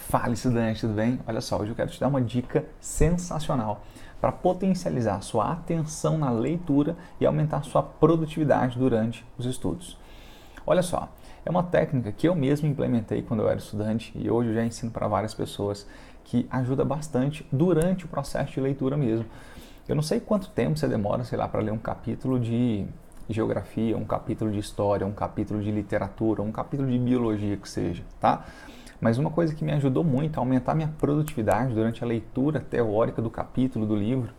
Fala, estudante, tudo bem? Olha só, hoje eu quero te dar uma dica sensacional para potencializar sua atenção na leitura e aumentar sua produtividade durante os estudos. Olha só, é uma técnica que eu mesmo implementei quando eu era estudante e hoje eu já ensino para várias pessoas, que ajuda bastante durante o processo de leitura mesmo. Eu não sei quanto tempo você demora, sei lá, para ler um capítulo de geografia, um capítulo de história, um capítulo de literatura, um capítulo de biologia que seja, tá? Mas uma coisa que me ajudou muito a aumentar minha produtividade durante a leitura teórica do capítulo do livro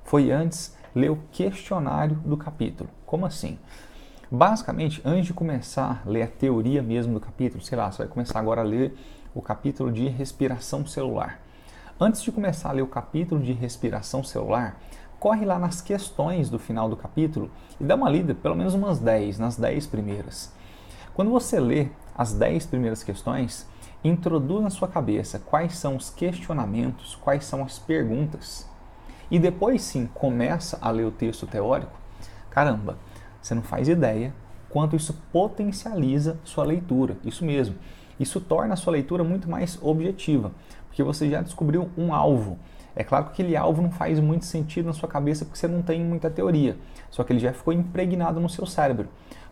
foi antes ler o questionário do capítulo. Como assim? Basicamente, antes de começar a ler a teoria mesmo do capítulo, sei lá, você vai começar agora a ler o capítulo de respiração celular. Antes de começar a ler o capítulo de respiração celular, corre lá nas questões do final do capítulo e dá uma lida, pelo menos umas 10, nas 10 primeiras. Quando você lê as 10 primeiras questões, introduz na sua cabeça quais são os questionamentos, quais são as perguntas. E depois sim, começa a ler o texto teórico. Caramba, você não faz ideia quanto isso potencializa sua leitura. Isso mesmo. Isso torna a sua leitura muito mais objetiva, porque você já descobriu um alvo. É claro que aquele alvo não faz muito sentido na sua cabeça porque você não tem muita teoria, só que ele já ficou impregnado no seu cérebro.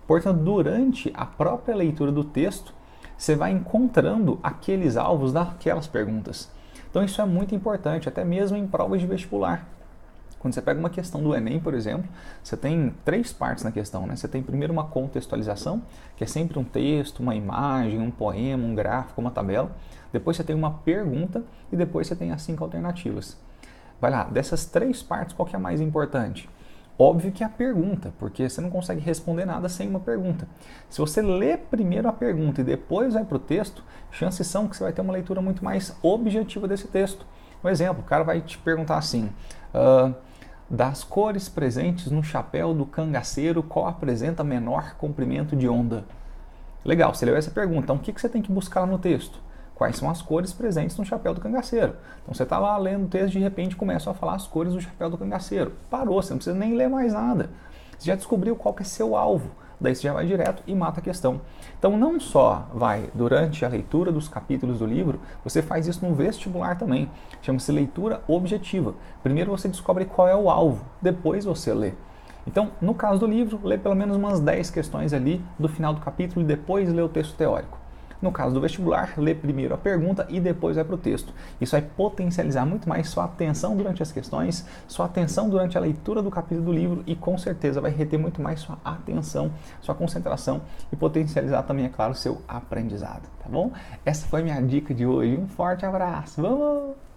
Portanto, durante a própria leitura do texto, você vai encontrando aqueles alvos daquelas perguntas. Então isso é muito importante, até mesmo em provas de vestibular. Quando você pega uma questão do Enem, por exemplo, você tem 3 partes na questão, né? Você tem primeiro uma contextualização, que é sempre um texto, uma imagem, um poema, um gráfico, uma tabela. Depois você tem uma pergunta e depois você tem as 5 alternativas. Vai lá, dessas 3 partes, qual que é a mais importante? Óbvio que é a pergunta, porque você não consegue responder nada sem uma pergunta. Se você lê primeiro a pergunta e depois vai para o texto, chances são que você vai ter uma leitura muito mais objetiva desse texto. Um exemplo, o cara vai te perguntar assim, das cores presentes no chapéu do cangaceiro, qual apresenta menor comprimento de onda? Legal, você leu essa pergunta, então o que você tem que buscar no texto? Quais são as cores presentes no chapéu do cangaceiro? Então você está lá lendo o texto e de repente começa a falar as cores do chapéu do cangaceiro. Parou, você não precisa nem ler mais nada. Você já descobriu qual que é seu alvo. Daí você já vai direto e mata a questão. Então não só vai durante a leitura dos capítulos do livro, você faz isso no vestibular também. Chama-se leitura objetiva. Primeiro você descobre qual é o alvo, depois você lê. Então, no caso do livro, lê pelo menos umas 10 questões ali do final do capítulo e depois lê o texto teórico. No caso do vestibular, lê primeiro a pergunta e depois vai para o texto. Isso vai potencializar muito mais sua atenção durante as questões, sua atenção durante a leitura do capítulo do livro e com certeza vai reter muito mais sua atenção, sua concentração e potencializar também, é claro, seu aprendizado, tá bom? Essa foi minha dica de hoje. Um forte abraço! Vamos!